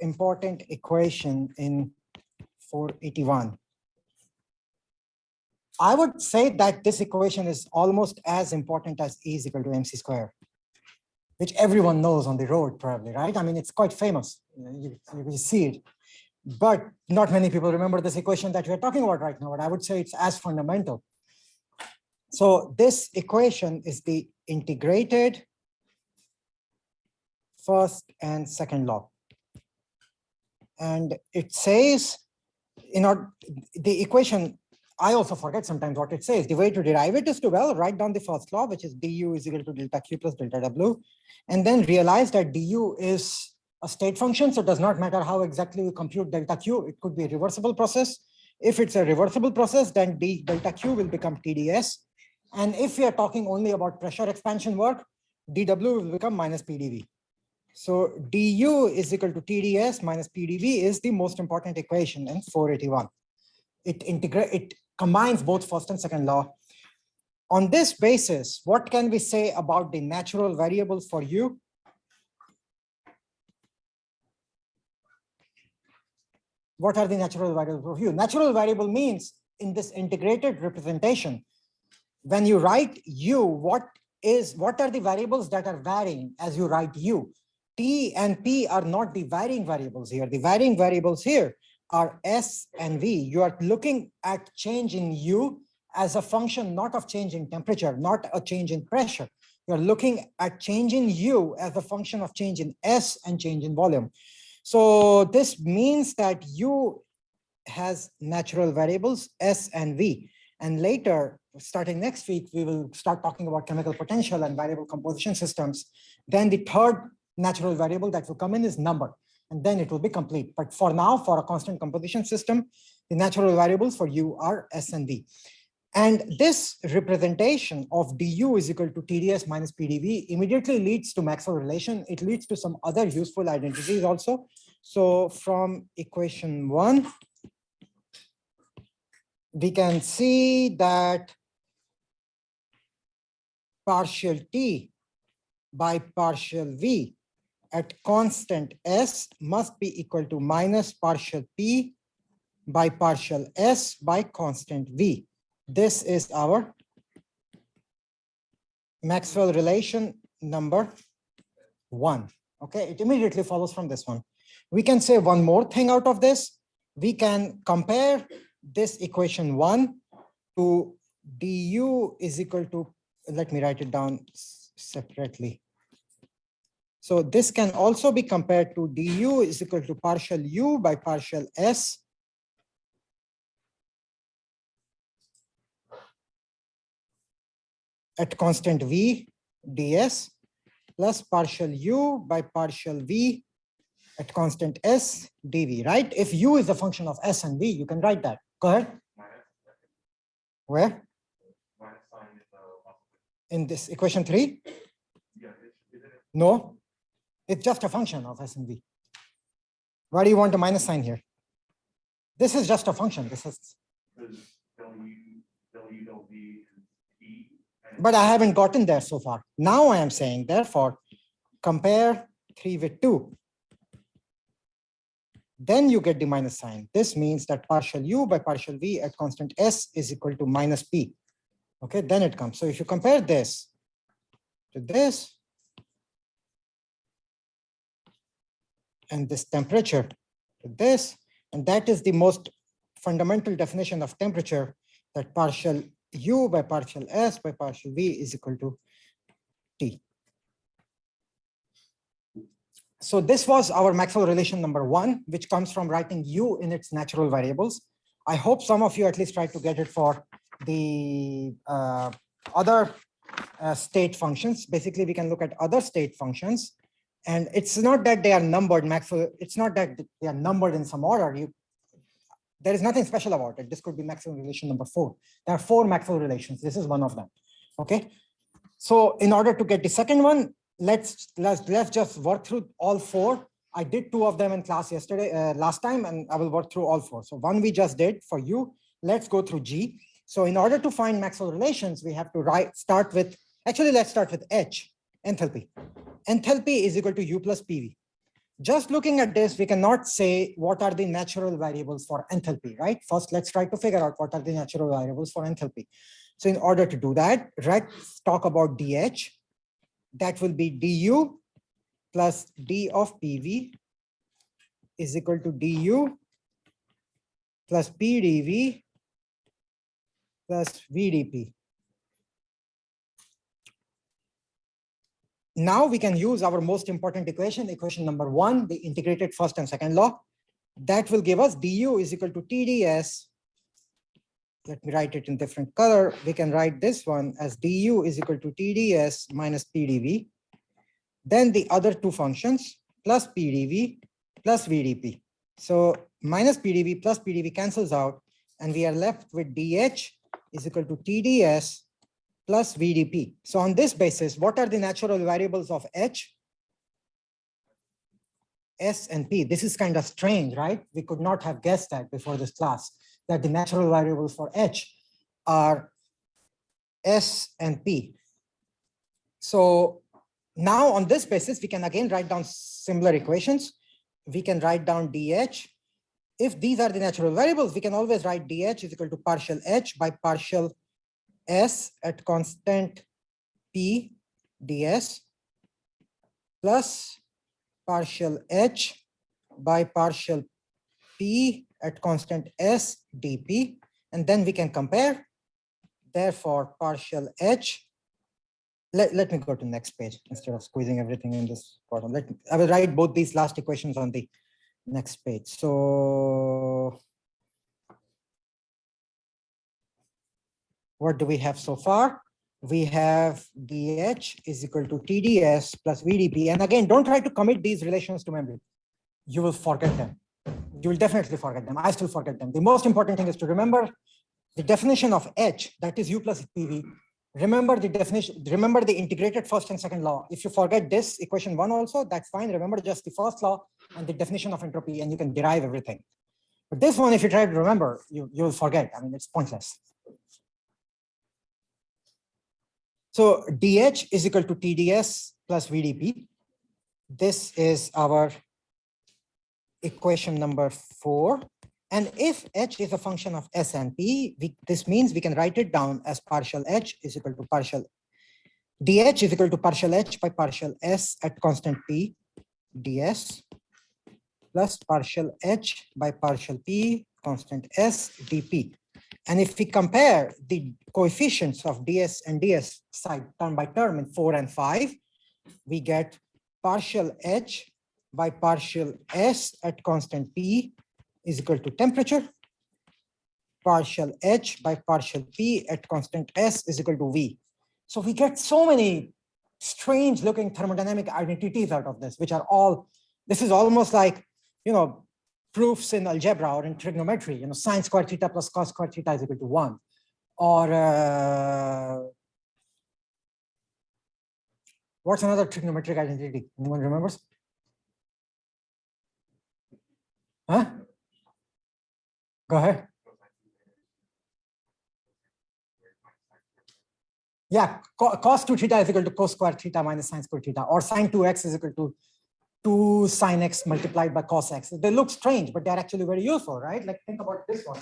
important equation in 481. I would say that this equation is almost as important as E is equal to mc square, which everyone knows on the road probably, right? I mean, it's quite famous. You see it, but not many people remember this equation that we're talking about right now, but I would say it's as fundamental. So this equation is the integrated first and second law. And it says, the equation, I also forget sometimes what it says. The way to derive it is to, well, write down the first law, which is du is equal to delta q plus delta w, and then realize that du is a state function, so it does not matter how exactly we compute delta q. It could be a reversible process. If it's a reversible process, then d delta q will become TdS. And if we are talking only about pressure expansion work, dw will become minus PdV. So du is equal to TdS minus PdV is the most important equation in 481. It combines both first and second law. On this basis, what can we say about the natural variables for u? What are the natural variables for u? Natural variable means in this integrated representation, when you write u, what are the variables that are varying as you write u? T and P are not the varying variables here. The varying variables here are S and V. You are looking at change in U as a function not of change in temperature, not a change in pressure. You're looking at change in U as a function of change in S and change in volume. So this means that U has natural variables S and V. And later, starting next week, we will start talking about chemical potential and variable composition systems. Then the third natural variable that will come in is number, and then it will be complete. But for now, for a constant composition system, the natural variables for U are S and V. And this representation of du is equal to TdS minus PdV immediately leads to Maxwell relation. It leads to some other useful identities also. So from equation 1, we can see that partial T by partial V at constant S must be equal to minus partial P by partial S by constant V. This is our Maxwell relation number 1. Okay, it immediately follows from this one. We can say one more thing out of this. We can compare this equation 1 to du is equal to, let me write it down separately. So this can also be compared to du is equal to partial u by partial s at constant v ds plus partial u by partial v at constant s dv, right? If u is a function of s and v, you can write that. Go ahead. Where? In this equation 3? No. It's just a function of S and V. Why do you want a minus sign here? This is just a function. This is. But I haven't gotten there so far. Now I am saying, therefore, compare 3 with 2. Then you get the minus sign. This means that partial u by partial v at constant s is equal to minus p. Okay, then it comes. So if you compare this to this, and this temperature to this, and that is the most fundamental definition of temperature, that partial u by partial s by partial v is equal to T. So this was our Maxwell relation number 1, which comes from writing u in its natural variables. I hope some of you at least try to get it for the other state functions. Basically, we can look at other state functions. And it's not that they are numbered, Maxwell. It's not that they are numbered in some order. There is nothing special about it. This could be Maxwell relation number 4. There are 4 Maxwell relations. This is one of them. Okay. So in order to get the second one, let's just work through all 4. I did 2 of them in class yesterday, last time, and I will work through all 4. So one we just did for you. Let's go through G. So in order to find Maxwell relations, we have to start with, actually, let's start with H, enthalpy. Enthalpy is equal to U plus PV. Just looking at this, we cannot say what are the natural variables for enthalpy, right? First, let's try to figure out what are the natural variables for enthalpy. So in order to do that, let's talk about dH. That will be du plus d of PV is equal to du plus PdV plus VdP. Now we can use our most important equation, equation number 1, the integrated first and second law. That will give us du is equal to TdS. Let me write it in different color. We can write this one as du is equal to TdS minus PdV. Then the other two functions plus PdV plus VdP. So minus PdV plus PdV cancels out, and we are left with dH is equal to TdS plus VdP. So on this basis, what are the natural variables of H, S, and P? This is kind of strange, right? We could not have guessed that before this class, that the natural variables for H are S and P. So now on this basis, we can again write down similar equations. We can write down dH. If these are the natural variables, we can always write dH is equal to partial H by partial S at constant P ds plus partial H by partial P at constant S dP. And then we can compare. Therefore, partial H. Let me go to the next page instead of squeezing everything in this bottom. I will write both these last equations on the next page. So what do we have so far? We have dH is equal to TdS plus VdP. And again, don't try to commit these relations to memory. You will forget them. You will definitely forget them. I still forget them. The most important thing is to remember the definition of H, that is U plus PV. Remember the definition, remember the integrated first and second law. If you forget this equation 1 also, that's fine. Remember just the first law and the definition of entropy, and you can derive everything. But this one, if you try to remember, you'll forget. I mean, it's pointless. So dH is equal to TdS plus VdP. This is our equation number 4. And if H is a function of S and P, this means we can write it down as partial H is equal to partial dH is equal to partial H by partial S at constant P ds plus partial H by partial P constant S dP. And if we compare the coefficients of ds and ds side term by term in 4 and 5, we get partial H by partial S at constant P is equal to temperature, partial H by partial P at constant S is equal to V. So we get so many strange looking thermodynamic identities out of this, which are all, this is almost like, proofs in algebra or in trigonometry, sine square theta plus cos square theta is equal to 1. Or what's another trigonometric identity? Anyone remembers? Huh? Go ahead. Yeah, cos 2 theta is equal to cos square theta minus sine square theta, or sine 2x is equal to 2 sine x multiplied by cos x. They look strange, but they're actually very useful, right? Like think about this one.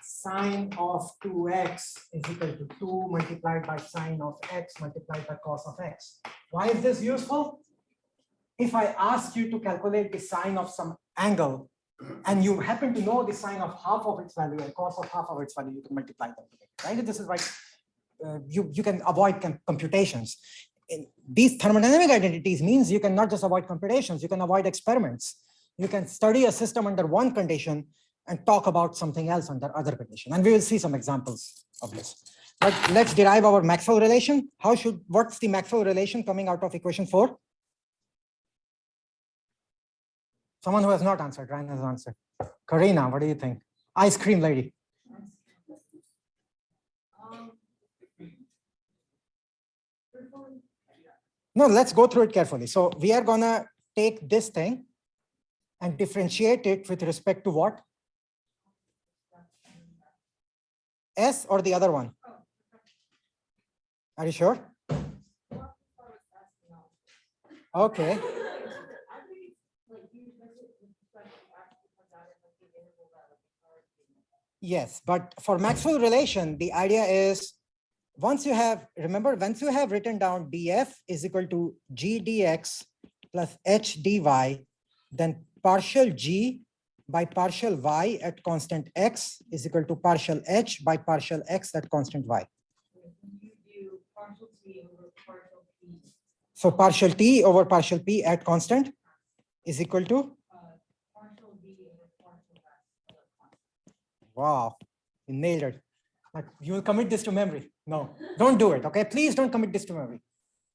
Sine of 2x is equal to 2 multiplied by sine of x multiplied by cos of x. Why is this useful? If I ask you to calculate the sine of some angle, and you happen to know the sine of half of its value and cos of half of its value, you can multiply them together, right? This is why you can avoid computations. These thermodynamic identities means you can not just avoid computations, you can avoid experiments. You can study a system under one condition and talk about something else under other condition. And we will see some examples of this. But let's derive our Maxwell relation. What's the Maxwell relation coming out of equation 4? Someone who has not answered, Ryan has answered. Karina, what do you think? Ice cream lady. No, let's go through it carefully. So we are gonna take this thing and differentiate it with respect to what? S or the other one? Are you sure? Okay. Yes, but for Maxwell relation, the idea is once you have, remember, once you have written down df is equal to g dx plus h dy, then partial g by partial y at constant x is equal to partial h by partial x at constant y. So partial t over partial p at constant is equal to? Wow, you nailed it. But you will commit this to memory. No, don't do it. Okay, please don't commit this to memory.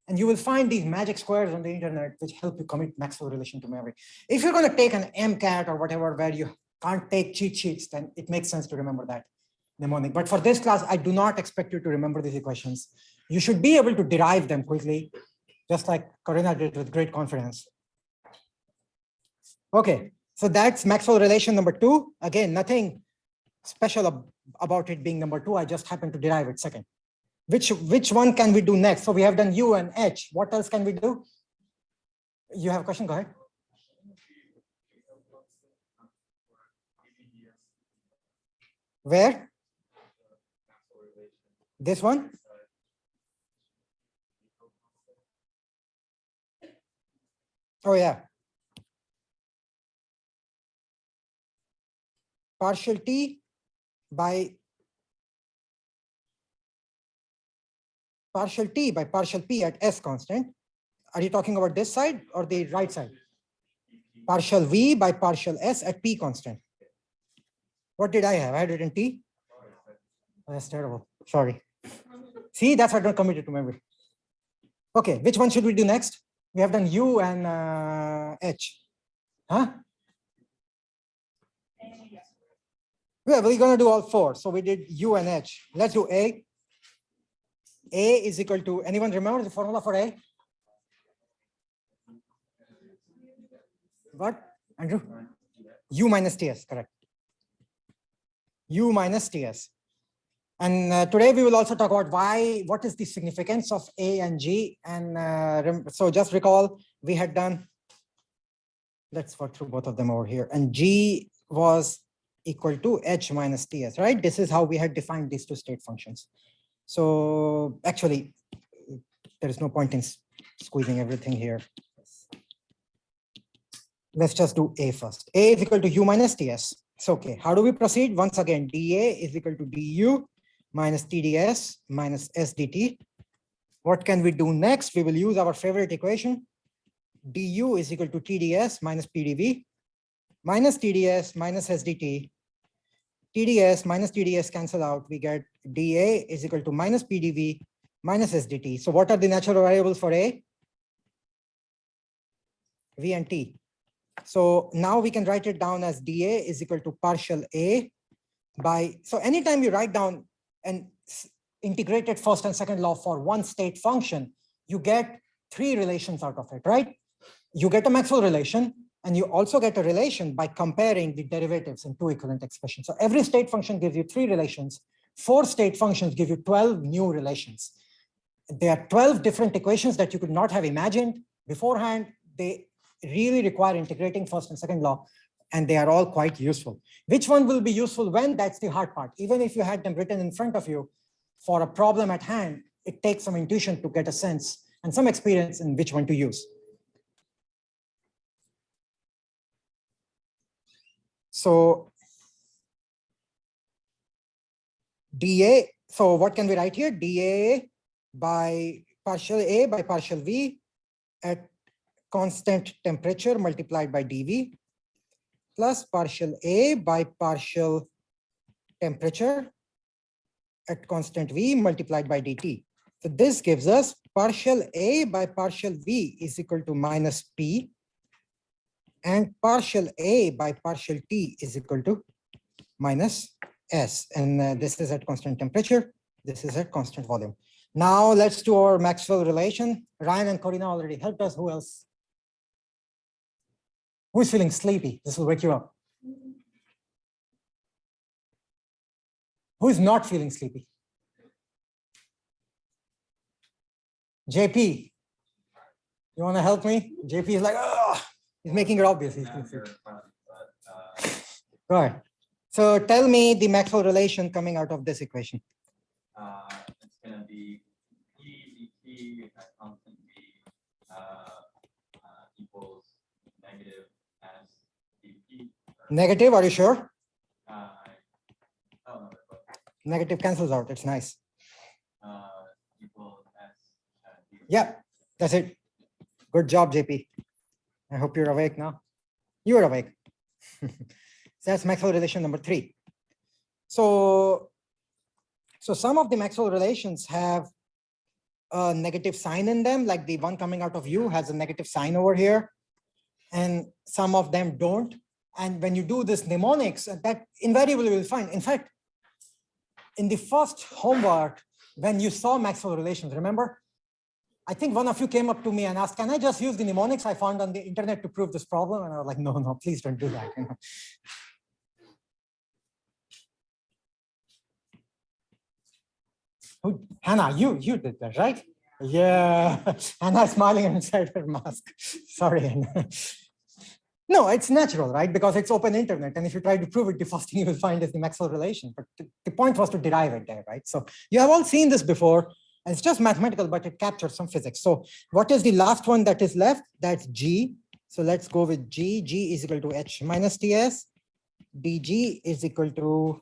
And you will find these magic squares on the internet which help you commit Maxwell relation to memory. If you're going to take an MCAT or whatever where you can't take cheat sheets, then it makes sense to remember that mnemonic. But for this class, I do not expect you to remember these equations. You should be able to derive them quickly, just like Corina did with great confidence. Okay, so that's Maxwell relation number 2. Again, nothing special about it being number 2. I just happened to derive it second. Which one can we do next? So we have done U and H. What else can we do? You have a question? Go ahead. Where? This one? Oh, yeah. Partial T by partial T by partial P at S constant. Are you talking about this side or the right side? Partial V by partial S at P constant. What did I have? I had written T. Oh, that's terrible. Sorry. See, that's why I don't commit it to memory. Okay, which one should we do next? We have done U and H. Huh? Yeah, we're going to do all 4. So we did U and H. Let's do A. A is equal to, anyone remember the formula for A? What, Andrew? U minus TS, correct. U minus TS. And today we will also talk about what is the significance of A and G. And so just recall, we had done, let's work through both of them over here. And G was equal to H minus TS, right? This is how we had defined these 2 state functions. So actually, there is no point in squeezing everything here. Let's just do A first. A is equal to U minus TS. So, okay, how do we proceed? Once again, dA is equal to du minus TDS minus SDT. What can we do next? We will use our favorite equation. Du is equal to TDS minus PdV minus TDS minus SDT. TDS minus TDS cancel out. We get dA is equal to minus PdV minus SDT. So what are the natural variables for A? V and T. So now we can write it down as dA is equal to partial A by, so anytime you write down an integrated first and second law for one state function, you get 3 relations out of it, right? You get a Maxwell relation, and you also get a relation by comparing the derivatives in 2 equivalent expressions. So every state function gives you 3 relations. 4 state functions give you 12 new relations. There are 12 different equations that you could not have imagined beforehand. They really require integrating first and second law, and they are all quite useful. Which one will be useful when? That's the hard part. Even if you had them written in front of you for a problem at hand, it takes some intuition to get a sense and some experience in which one to use. So dA, so what can we write here? dA by partial A by partial V at constant temperature multiplied by dV plus partial A by partial temperature at constant V multiplied by dt. So this gives us partial A by partial V is equal to minus P, and partial A by partial T is equal to minus S. And this is at constant temperature. This is at constant volume. Now let's do our Maxwell relation. Ryan and Corina already helped us. Who else? Who's feeling sleepy? This will wake you up. Who is not feeling sleepy? JP, you want to help me? JP is like, oh, he's making it obvious. He's Go ahead. So tell me the Maxwell relation coming out of this equation. It's going to be P dt at constant V equals negative S dp. Negative, are you sure? Oh, no, Negative cancels out. It's nice. Equals S. Yeah, that's it. Good job, JP. I hope you're awake now. You're awake. So that's Maxwell relation number 3. So some of the Maxwell relations have a negative sign in them, like the one coming out of U has a negative sign over here, and some of them don't. And when you do this mnemonics, that invariably will find. In fact, in the first homework, when you saw Maxwell relations, remember? I think one of you came up to me and asked, can I just use the mnemonics I found on the internet to prove this problem? And I was like, no, please don't do that. You know? Hannah, you did that, right? Yeah, Hannah smiling inside her mask. Sorry, Hannah. No, it's natural, right? Because it's open internet. And if you try to prove it, the first thing you will find is the Maxwell relation. But the point was to derive it there, right? So you have all seen this before. And it's just mathematical, but it captures some physics. So what is the last one that is left? That's G. So let's go with G. G is equal to H minus Ts. dG is equal to,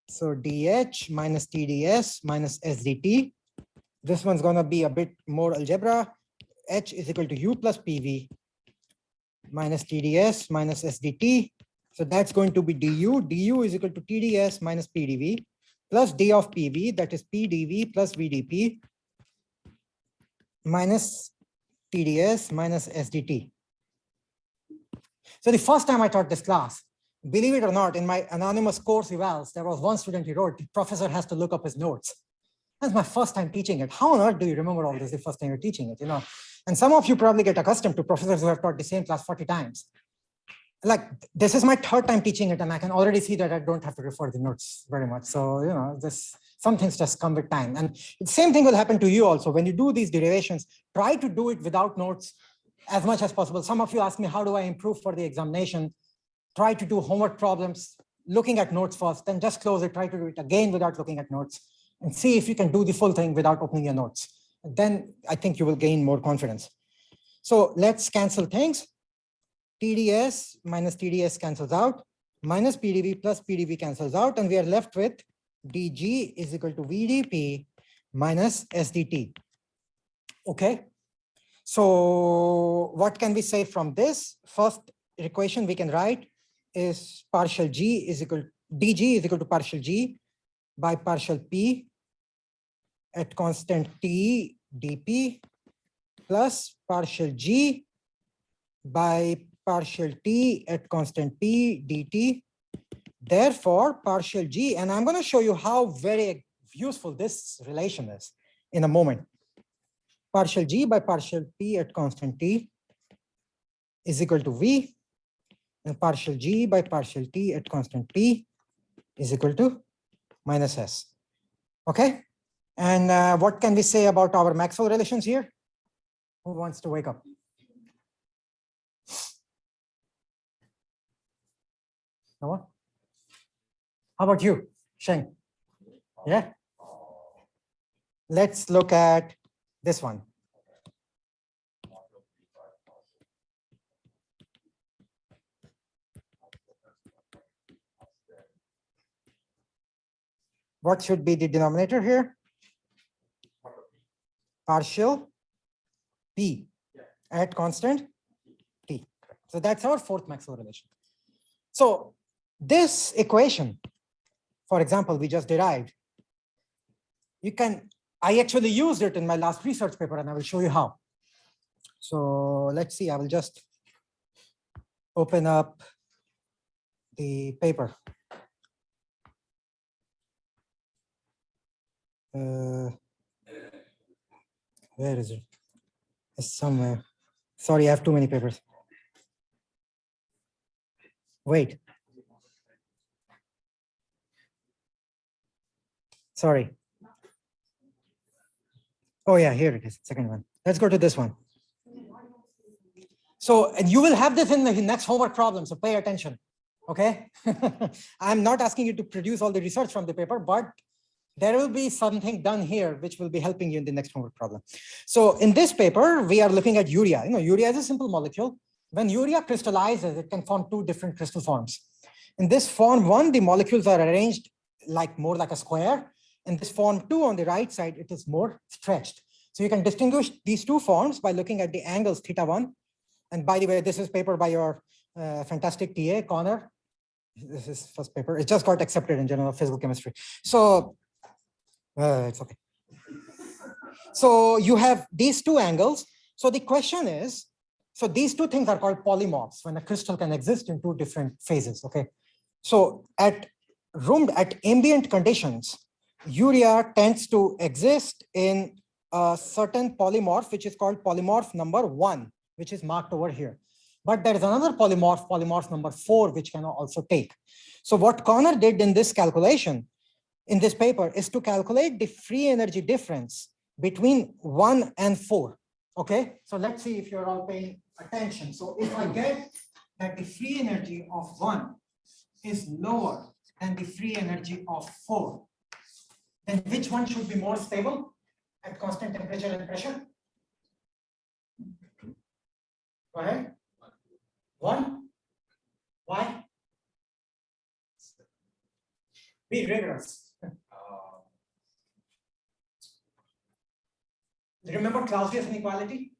so dH minus TdS minus SDT. This one's going to be a bit more algebra. H is equal to U plus PV minus TdS minus SDT. So that's going to be du. du is equal to TdS minus PdV plus d of PV, that is PdV plus VdP minus TdS minus SDT. So the first time I taught this class, believe it or not, in my anonymous course evals, there was one student who wrote, the professor has to look up his notes. That's my first time teaching it. How on earth do you remember all this the first time you're teaching it? You know, and some of you probably get accustomed to professors who have taught the same class 40 times. Like, this is my 3rd time teaching it, and I can already see that I don't have to refer the notes very much. So, you know, some things just come with time. And the same thing will happen to you also. When you do these derivations, try to do it without notes as much as possible. Some of you ask me, how do I improve for the examination? Try to do homework problems, looking at notes first, then just close it, try to do it again without looking at notes, and see if you can do the full thing without opening your notes. And then I think you will gain more confidence. So let's cancel things. TdS minus TdS cancels out, minus PdV plus PdV cancels out, and we are left with dG is equal to VdP minus SDT. Okay. So what can we say from this? First equation we can write is partial G is equal, dG is equal to partial G by partial P at constant T dP plus partial G by partial T at constant P dt. Therefore, partial G, and I'm going to show you how very useful this relation is in a moment. Partial G by partial P at constant T is equal to V, and partial G by partial T at constant P is equal to minus S. Okay. And what can we say about our Maxwell relations here? Who wants to wake up? No one? How about you, Sheng? Yeah. Let's look at this one. What should be the denominator here? Partial P at constant T. So that's our 4th Maxwell relation. So this equation, for example, we just derived. I actually used it in my last research paper, and I will show you how. So let's see, I will just open up the paper. Where is it? It's somewhere. Sorry, I have too many papers. Wait. Sorry. Oh yeah, here it is, second one. Let's go to this one. So, and you will have this in the next homework problem, so pay attention. Okay. I'm not asking you to produce all the research from the paper, but there will be something done here which will be helping you in the next homework problem. So in this paper, we are looking at urea. Urea is a simple molecule. When urea crystallizes, it can form two different crystal forms. In this form one, the molecules are arranged more like a square. In this form two on the right side, it is more stretched. So you can distinguish these two forms by looking at the angles θ1. And by the way, this is paper by your fantastic TA, Connor. This is first paper. It just got accepted in Journal of Physical Chemistry. So it's okay. So you have these two angles. So the question is, so these two things are called polymorphs when a crystal can exist in two different phases. Okay. So at ambient conditions, urea tends to exist in a certain polymorph, which is called polymorph number 1, which is marked over here. But there is another polymorph number 4, which can also take. So what Connor did in this calculation, in this paper, is to calculate the free energy difference between 1 and 4. Okay, so let's see if you're all paying attention. So if I get that the free energy of 1 is lower than the free energy of 4, then which one should be more stable at constant temperature and pressure? Go ahead. 1. Why? Be rigorous. Remember Clausius inequality?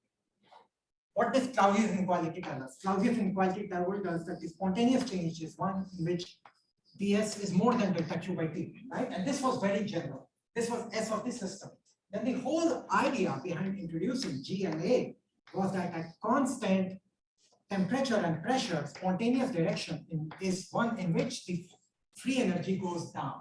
What does Clausius inequality tell us? Clausius inequality tells us that the spontaneous change is one in which ds is more than delta q by t, right? And this was very general. This was S of the system. Then the whole idea behind introducing G and A was that at constant temperature and pressure, spontaneous direction is one in which the free energy goes down,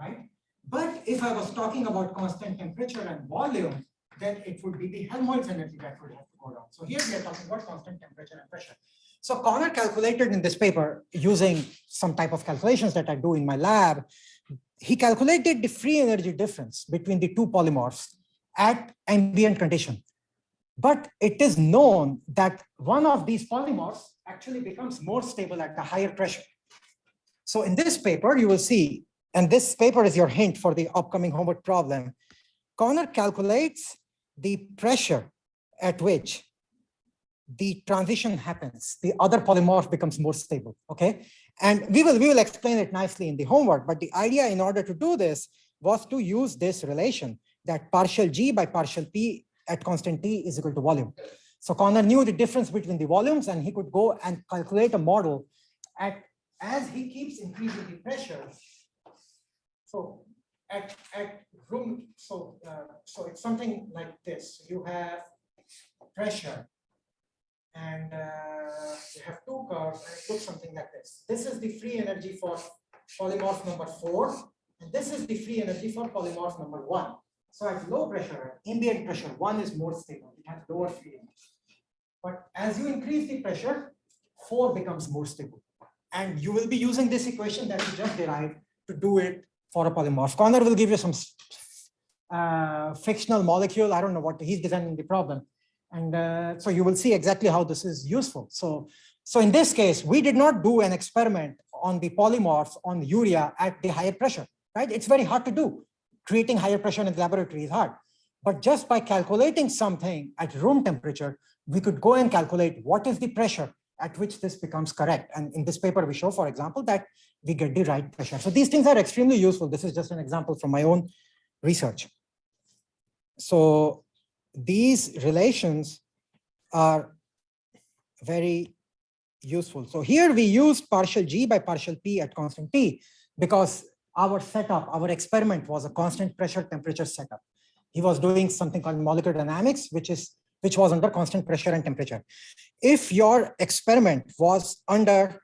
right? But if I was talking about constant temperature and volume, then it would be the Helmholtz energy that would have to go down. So here we are talking about constant temperature and pressure. So Connor calculated in this paper using some type of calculations that I do in my lab. He calculated the free energy difference between the two polymorphs at ambient condition. But it is known that one of these polymorphs actually becomes more stable at the higher pressure. So in this paper, you will see, and this paper is your hint for the upcoming homework problem, Connor calculates the pressure at which the transition happens. The other polymorph becomes more stable, okay? And we will explain it nicely in the homework, but the idea in order to do this was to use this relation that partial G by partial P at constant T is equal to volume. So Connor knew the difference between the volumes and he could go and calculate a model as he keeps increasing the pressure. So at room, so it's something like this. You have pressure and you have two curves and it looks something like this. This is the free energy for polymorph number 4 and this is the free energy for polymorph number 1. So at low pressure, at ambient pressure, 1 is more stable. It has lower free energy. But as you increase the pressure, 4 becomes more stable. And you will be using this equation that you just derived to do it for a polymorph. Connor will give you some fictional molecule. I don't know what he's designing the problem. And so you will see exactly how this is useful. So in this case, we did not do an experiment on the polymorphs on urea at the higher pressure, right? It's very hard to do. Creating higher pressure in the laboratory is hard. But just by calculating something at room temperature, we could go and calculate what is the pressure at which this becomes correct. And in this paper, we show, for example, that we get the right pressure. So these things are extremely useful. This is just an example from my own research. So these relations are very useful. So here we used partial G by partial P at constant T because our setup, our experiment was a constant pressure temperature setup. He was doing something called molecular dynamics, which was under constant pressure and temperature. If your experiment was under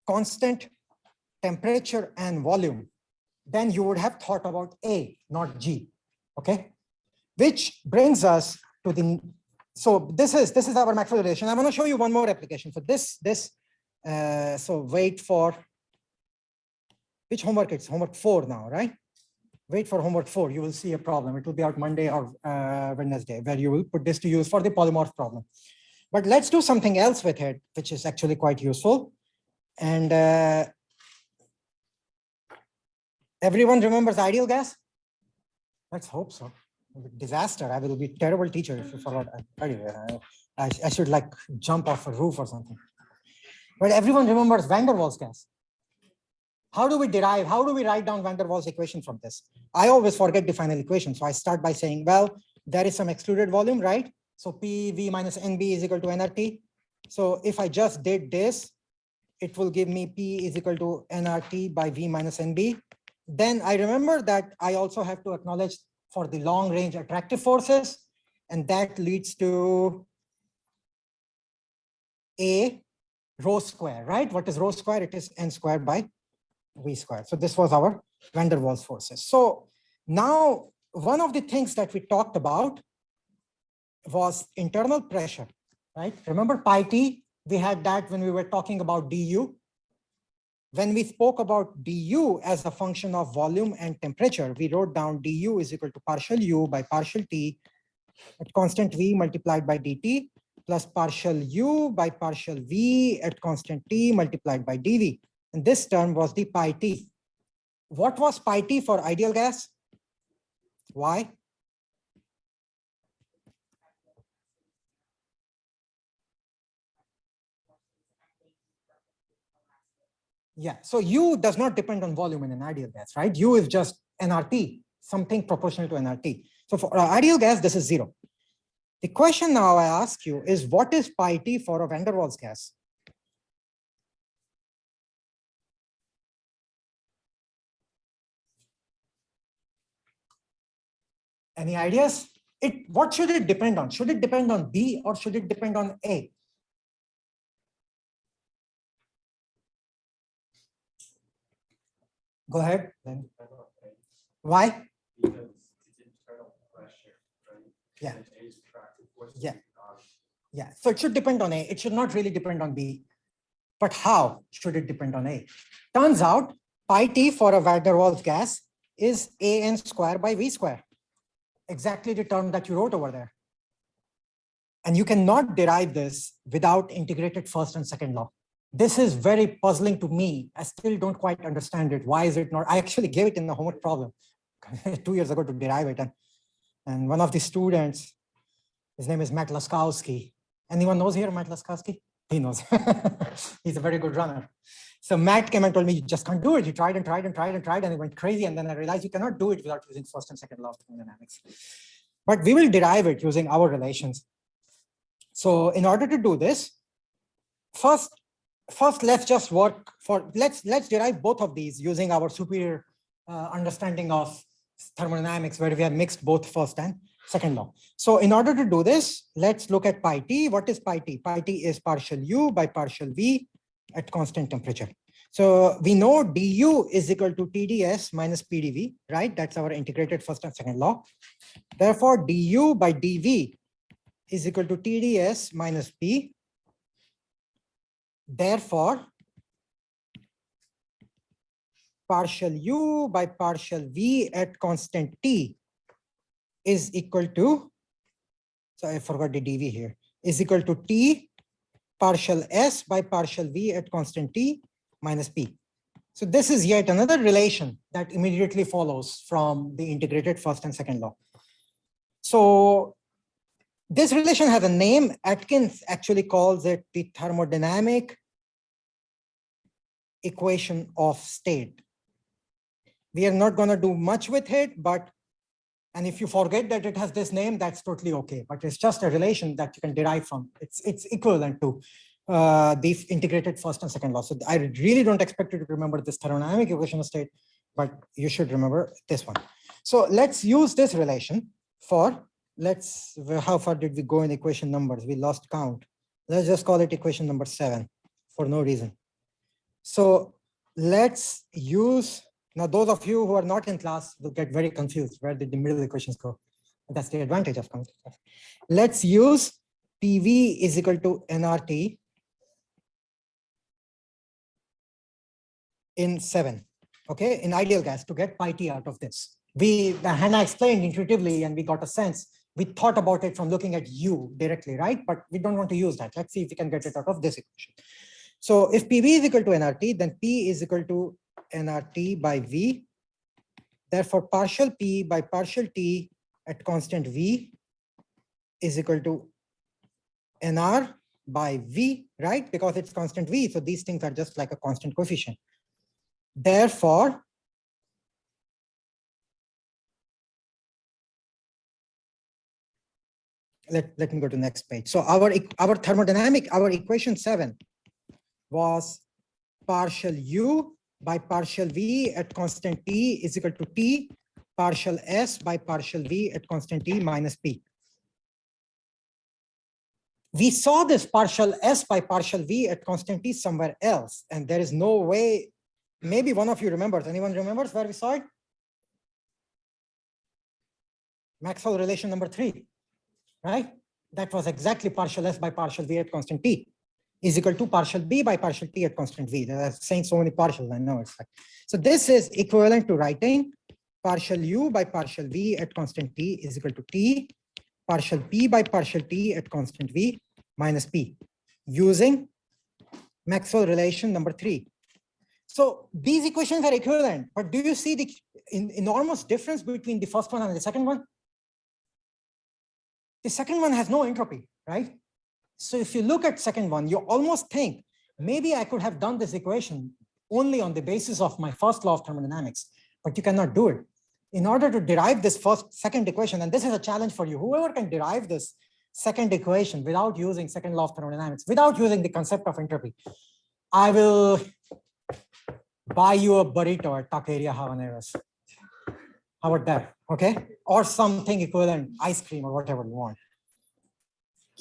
constant temperature and volume, then you would have thought about A, not G, okay? Which brings us to the, so this is our Maxwell relation. I'm gonna show you one more application for this. So wait for, which homework? It's homework 4 now, right? Wait for homework 4, you will see a problem. It will be out Monday or Wednesday, where you will put this to use for the polymorph problem. But let's do something else with it, which is actually quite useful. And everyone remembers ideal gas? Let's hope so. Disaster. I will be a terrible teacher if you forgot. I should like jump off a roof or something. But everyone remembers van der Waals gas. How do we derive? How do we write down van der Waals equation from this? I always forget the final equation. So I start by saying, well, there is some excluded volume, right? So PV minus NB is equal to nRT. So if I just did this, it will give me P is equal to nRT by V minus NB. Then I remember that I also have to acknowledge for the long range attractive forces, and that leads to A rho square, right? What is rho square? It is N squared by V squared. So this was our van der Waals forces. So now one of the things that we talked about was internal pressure, right? Remember pi t, we had that when we were talking about du. When we spoke about du as a function of volume and temperature, we wrote down du is equal to partial u by partial t at constant v multiplied by dt plus partial u by partial v at constant t multiplied by dv. And this term was the pi t. What was pi t for ideal gas? Why? Yeah, so U does not depend on volume in an ideal gas, right? U is just nRT, something proportional to nRT. So for ideal gas, this is 0. The question now I ask you is, what is pi t for a van der Waals gas? Any ideas? What should it depend on? Should it depend on B or should it depend on A? Go ahead. Then. Why? Because it's internal pressure, right? Yeah. And A is attractive force. Yeah. Yeah. So it should depend on A. It should not really depend on B. But how should it depend on A? Turns out pi t for a van der Waals gas is AN square by V square. Exactly the term that you wrote over there. And you cannot derive this without integrated first and second law. This is very puzzling to me. I still don't quite understand it. Why is it not? I actually gave it in the homework problem 2 years ago to derive it. And one of the students, his name is Matt Laskowski. Anyone knows here Matt Laskowski? He knows. He's a very good runner. So Matt came and told me, you just can't do it. You tried and tried and tried and tried, and it went crazy. And then I realized you cannot do it without using first and second law of thermodynamics. But we will derive it using our relations. So in order to do this, first let's just work for, let's derive both of these using our superior understanding of thermodynamics, where we have mixed both first and second law. So in order to do this, let's look at pi t. What is pi t? Pi t is partial u by partial v at constant temperature. So we know du is equal to TdS minus PdV, right? That's our integrated first and second law. Therefore, du by dv is equal to TdS minus P. Therefore, partial u by partial v at constant t is equal to, so I forgot the dv here, is equal to t partial s by partial v at constant t minus p. So this is yet another relation that immediately follows from the integrated first and second law. So this relation has a name. Atkins actually calls it the thermodynamic equation of state. We are not going to do much with it, but, and if you forget that it has this name, that's totally okay. But it's just a relation that you can derive from. It's equivalent to the integrated first and second law. So I really don't expect you to remember this thermodynamic equation of state, but you should remember this one. So let's use this relation for, how far did we go in equation numbers? We lost count. Let's just call it equation number 7 for no reason. So let's use, now those of you who are not in class will get very confused. Where did the middle equations go? That's the advantage of coming to class. Let's use PV is equal to nRT in 7, okay, in ideal gas to get pi t out of this. Hannah explained intuitively and we got a sense. We thought about it from looking at U directly, right? But we don't want to use that. Let's see if we can get it out of this equation. So if PV is equal to nRT, then P is equal to nRT by V. Therefore, partial P by partial T at constant V is equal to NR by V, right? Because it's constant V. So these things are just like a constant coefficient. Therefore, let me go to the next page. So our thermodynamic, our equation 7 was partial U by partial V at constant T is equal to T, partial S by partial V at constant T minus P. We saw this partial S by partial V at constant T somewhere else, and there is no way, maybe one of you remembers, anyone remembers where we saw it? Maxwell relation number 3, right? That was exactly partial S by partial V at constant T is equal to partial B by partial T at constant V. I'm saying so many partials, I know it's like. So this is equivalent to writing partial U by partial V at constant T is equal to T, partial P by partial T at constant V minus P, using Maxwell relation number 3. So these equations are equivalent, but do you see the enormous difference between the first one and the second one? The second one has no entropy, right? So if you look at second one, you almost think maybe I could have done this equation only on the basis of my first law of thermodynamics, but you cannot do it. In order to derive this second equation, and this is a challenge for you, whoever can derive this second equation without using second law of thermodynamics, without using the concept of entropy, I will buy you a burrito at Taqueria Habaneros. How about that? Okay. Or something equivalent, ice cream or whatever you want.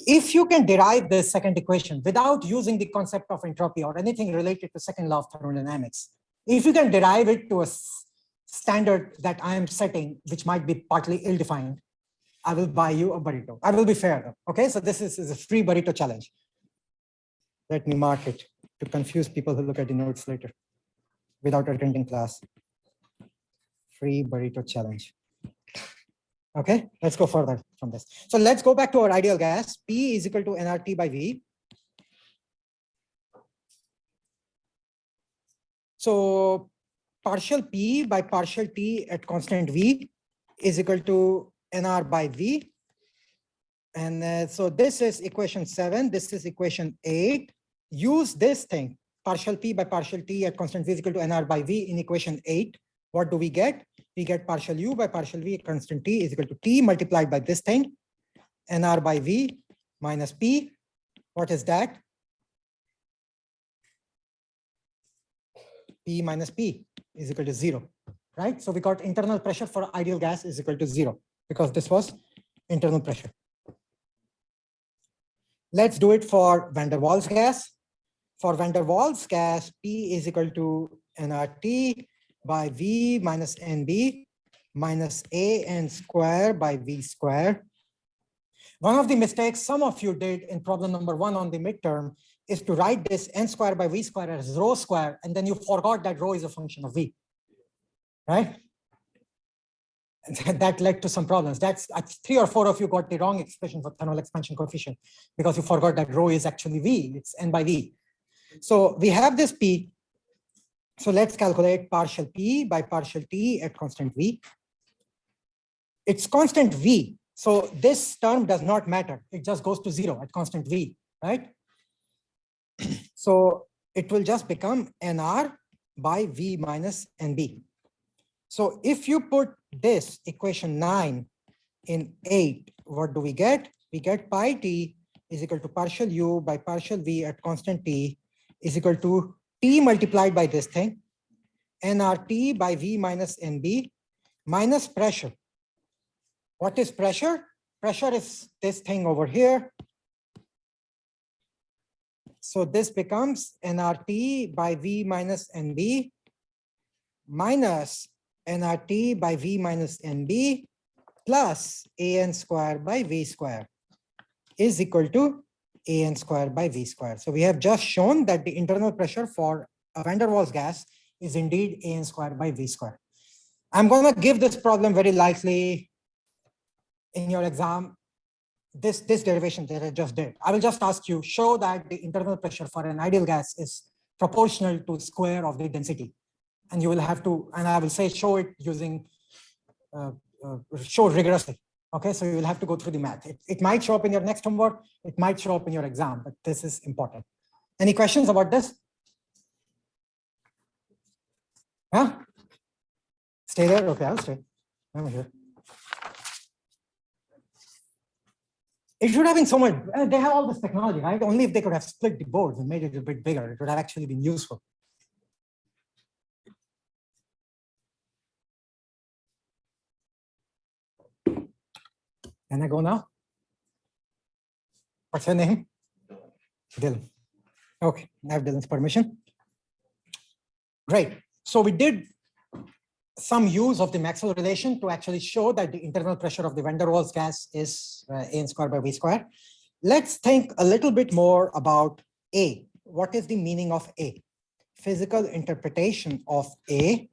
If you can derive the second equation without using the concept of entropy or anything related to second law of thermodynamics, if you can derive it to a standard that I am setting, which might be partly ill-defined, I will buy you a burrito. I will be fair though. Okay, so this is a free burrito challenge. Let me mark it to confuse people who look at the notes later without attending class. Free burrito challenge. Okay, let's go further from this. So let's go back to our ideal gas. P is equal to nRT by V. So partial P by partial T at constant V is equal to NR by V. And so this is equation 7. This is equation 8. Use this thing, partial P by partial T at constant V is equal to NR by V in equation 8. What do we get? We get partial U by partial V at constant T is equal to T multiplied by this thing, NR by V minus P. What is that? P minus P is equal to 0, right? So we got internal pressure for ideal gas is equal to 0 because this was internal pressure. Let's do it for van der Waals gas. For van der Waals gas, P is equal to nRT by V minus NB minus AN square by V square. One of the mistakes some of you did in problem number 1 on the midterm is to write this N square by V square as rho square, and then you forgot that rho is a function of V, right? And that led to some problems. That's 3 or 4 of you got the wrong expression for thermal expansion coefficient because you forgot that rho is actually V, it's N by V. So we have this P. So let's calculate partial P by partial T at constant V. It's constant V. So this term does not matter. It just goes to 0 at constant V, right? So it will just become NR by V minus NB. So if you put this equation 9 in 8, what do we get? We get pi T is equal to partial U by partial V at constant T is equal to T multiplied by this thing, nRT by V minus NB minus pressure. What is pressure? Pressure is this thing over here. So this becomes nRT by V minus NB minus nRT by V minus NB plus AN square by V square is equal to AN square by V square. So we have just shown that the internal pressure for a van der Waals gas is indeed AN square by V square. I'm going to give this problem very likely in your exam. this derivation that I just did. I will just ask you, show that the internal pressure for an ideal gas is proportional to square of the density. And you will have to, and I will say, show it using, show rigorously. Okay, so you will have to go through the math. It might show up in your next homework, it might show up in your exam, but this is important. Any questions about this? Huh? Stay there? Okay, I'll stay. I'm here. It should have been so much, they have all this technology, right? Only if they could have split the boards and made it a bit bigger, it would have actually been useful. Can I go now? What's your name? Dylan. Okay, I have Dylan's permission. Great. So we did some use of the Maxwell relation to actually show that the internal pressure of the van der Waals gas is A square by V square. Let's think a little bit more about A. What is the meaning of A? Physical interpretation of A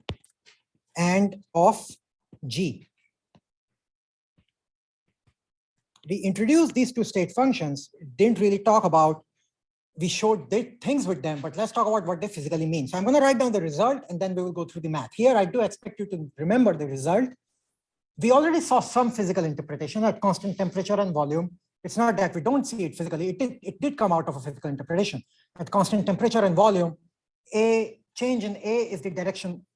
and of G. We introduced these two state functions, didn't really talk about, we showed things with them, but let's talk about what they physically mean. So I'm going to write down the result and then we will go through the math. Here, I do expect you to remember the result. We already saw some physical interpretation at constant temperature and volume. It's not that we don't see it physically. It did come out of a physical interpretation. At constant temperature and volume, a change in A is the direction,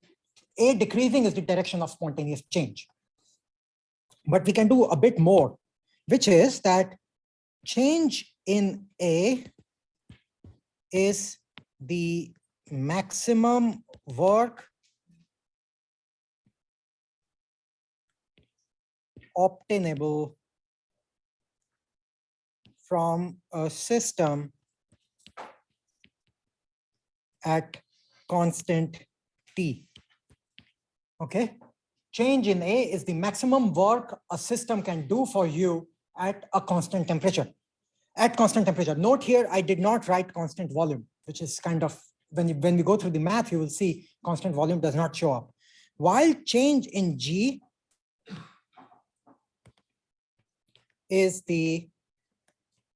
A decreasing is the direction of spontaneous change. But we can do a bit more, which is that change in A is the maximum work obtainable from a system at constant T. Okay, change in A is the maximum work a system can do for you at a constant temperature. At constant temperature. Note here, I did not write constant volume, which is kind of, when we go through the math, you will see constant volume does not show up. While change in G is the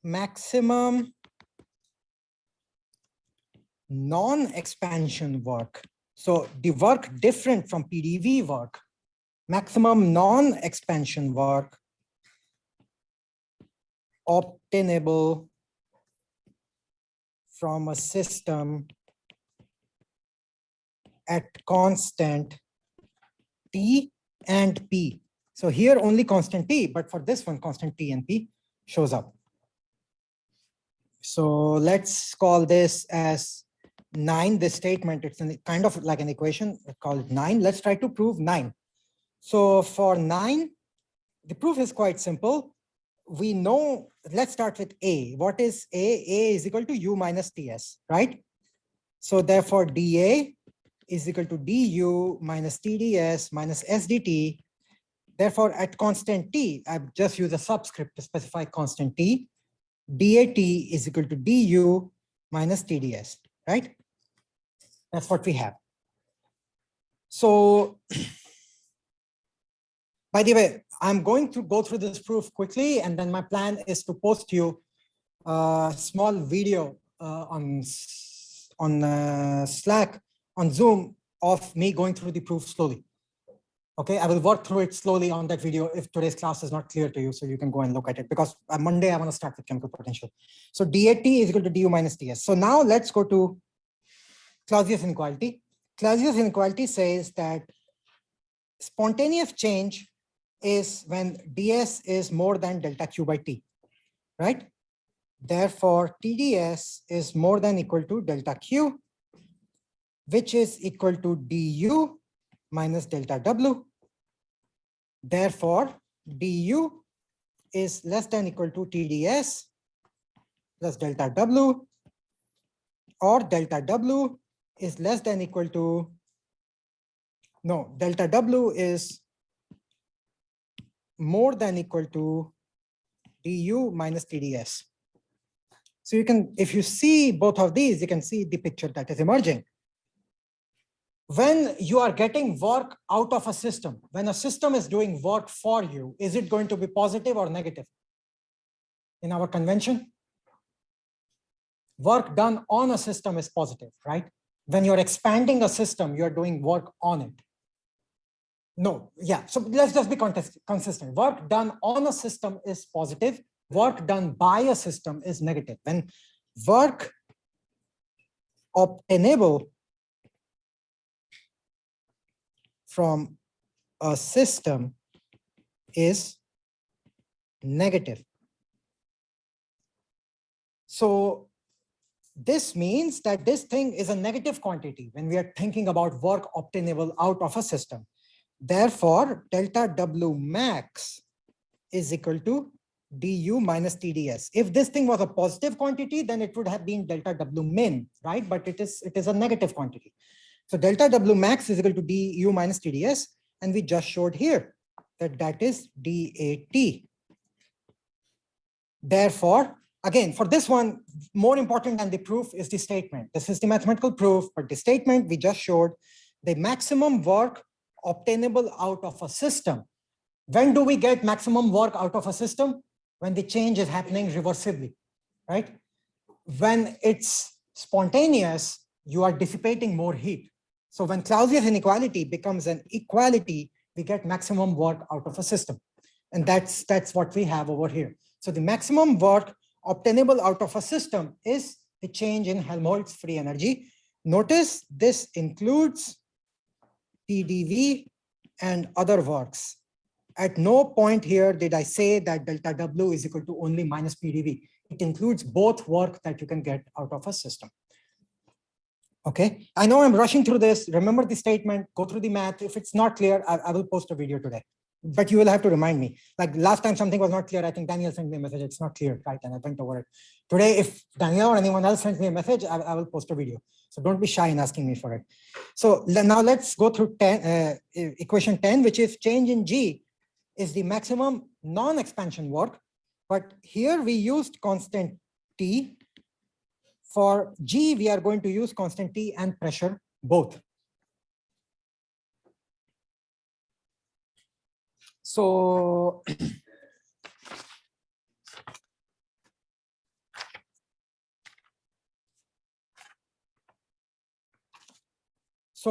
maximum non-expansion work. So the work different from PDV work, maximum non-expansion work obtainable from a system at constant T and P. So here only constant T, but for this one, constant T and P shows up. So let's call this as 9, this statement. It's kind of like an equation. Let's call it 9. Let's try to prove 9. So for 9, the proof is quite simple. We know, let's start with A. What is A? A is equal to U minus TS, right? So therefore, dA is equal to du minus TDS minus SDT. Therefore, at constant T, I've just used a subscript to specify constant T. DAT is equal to du minus TDS, right? That's what we have. So, by the way, I'm going to go through this proof quickly, and then my plan is to post you a small video on Slack, on Zoom, of me going through the proof slowly. Okay, I will work through it slowly on that video if today's class is not clear to you, so you can go and look at it, because on Monday I want to start with chemical potential. So DAT is equal to du minus TS. So now let's go to Clausius inequality. Clausius inequality says that spontaneous change is when ds is more than delta Q by T, right? Therefore, TDS is more than equal to delta Q, which is equal to du minus delta W. Therefore, du is less than equal to TDS plus delta W, or delta W is less than equal to, no, delta W is more than equal to du minus TDS. So you can, if you see both of these, you can see the picture that is emerging. When you are getting work out of a system, when a system is doing work for you, is it going to be positive or negative? in our convention? Work done on a system is positive, right? When you're expanding a system, you're doing work on it. No, yeah, so let's just be consistent. Work done on a system is positive. Work done by a system is negative. When work obtainable from a system is negative. So this means that this thing is a negative quantity when we are thinking about work obtainable out of a system. Therefore, delta W max is equal to du minus TDS. If this thing was a positive quantity, then it would have been delta W min, right? But it is a negative quantity. So delta W max is equal to du minus TDS. And we just showed here that that is DAT. Therefore, again, for this one, more important than the proof is the statement. This is the mathematical proof, but the statement we just showed, the maximum work obtainable out of a system. When do we get maximum work out of a system? When the change is happening reversibly, right? When it's spontaneous, you are dissipating more heat. So when Clausius inequality becomes an equality, we get maximum work out of a system. And that's what we have over here. So the maximum work obtainable out of a system is the change in Helmholtz free energy. Notice this includes PDV and other works. At no point here did I say that delta W is equal to only minus PDV. It includes both work that you can get out of a system. Okay, I know I'm rushing through this. Remember the statement, go through the math. If it's not clear, I will post a video today. But you will have to remind me. Like last time something was not clear, I think Daniel sent me a message, it's not clear, right? And I went over it. Today, if Daniel or anyone else sends me a message, I will post a video. So don't be shy in asking me for it. So now let's go through equation 10, which is change in G is the maximum non-expansion work. But here we used constant T. For G, we are going to use constant T and pressure both. So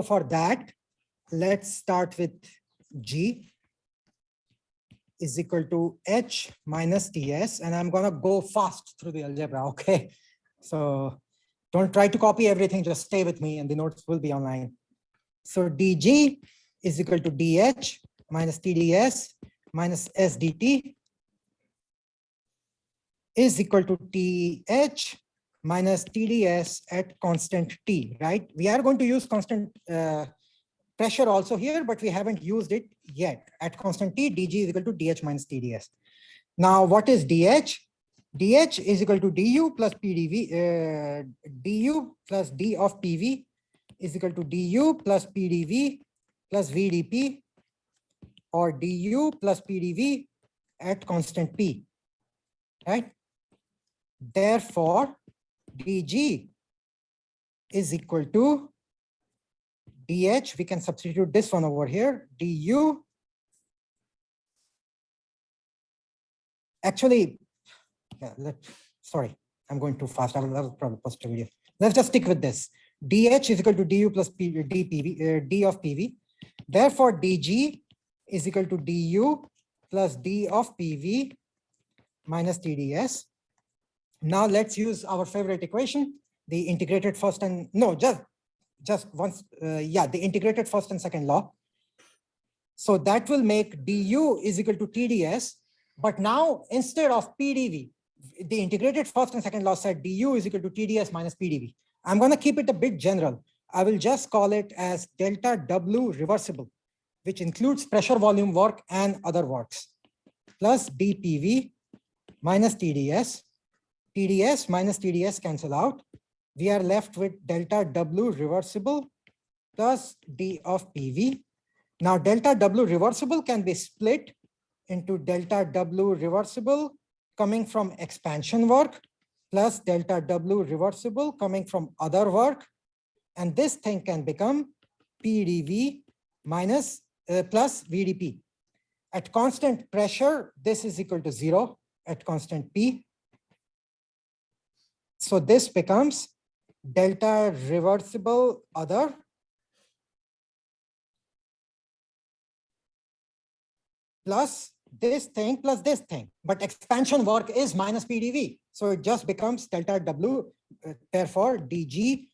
for that, let's start with G is equal to H minus TS, and I'm gonna go fast through the algebra, okay? So don't try to copy everything, just stay with me and the notes will be online. So DG is equal to DH minus TDS minus SDT is equal to TH minus TDS at constant T, right? We are going to use constant pressure also here, but we haven't used it yet. At constant T, DG is equal to DH minus TDS. Now, what is DH? DH is equal to DU plus PDV, DU plus D of PV is equal to DU plus PDV plus VDP, or DU plus PDV at constant P, right? Therefore, DG is equal to DH. We can substitute this one over here. DU. Actually, yeah, sorry, I'm going too fast. I will probably post a video. Let's just stick with this. DH is equal to DU plus D of PV. Therefore, DG is equal to DU plus D of PV minus TDS. Now let's use our favorite equation, the integrated first and no, just once, yeah, the integrated first and second law. So that will make DU is equal to TDS, but now instead of PDV, the integrated first and second law said DU is equal to TDS minus PDV. I'm going to keep it a bit general. I will just call it as delta W reversible, which includes pressure volume work and other works, plus dPV minus TDS. TDS minus TDS cancel out. We are left with delta W reversible plus D of PV. Now delta W reversible can be split into delta W reversible coming from expansion work plus delta W reversible coming from other work. And this thing can become PDV minus plus VDP. At constant pressure, this is equal to 0 at constant P. So this becomes delta reversible other plus this thing plus this thing, but expansion work is minus PDV. So it just becomes delta W, therefore DG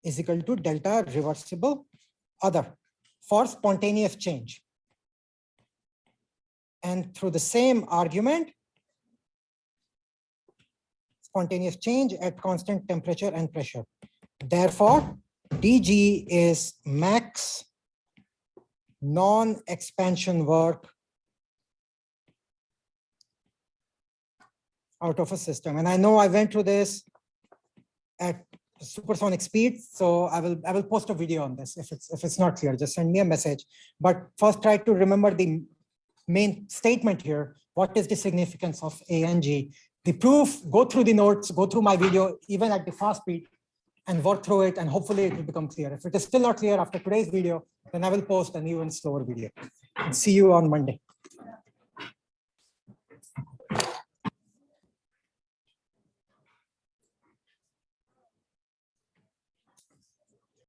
is equal to delta reversible other for spontaneous change. And through the same argument, spontaneous change at constant temperature and pressure. Therefore, DG is max non-expansion work out of a system. And I know I went through this at supersonic speed, so I will post a video on this. If it's not clear, just send me a message. But first, try to remember the main statement here. What is the significance of A and G? The proof, go through the notes, go through my video, even at the fast speed, and work through it, and hopefully it will become clear. If it is still not clear after today's video, then I will post an even slower video. And see you on Monday.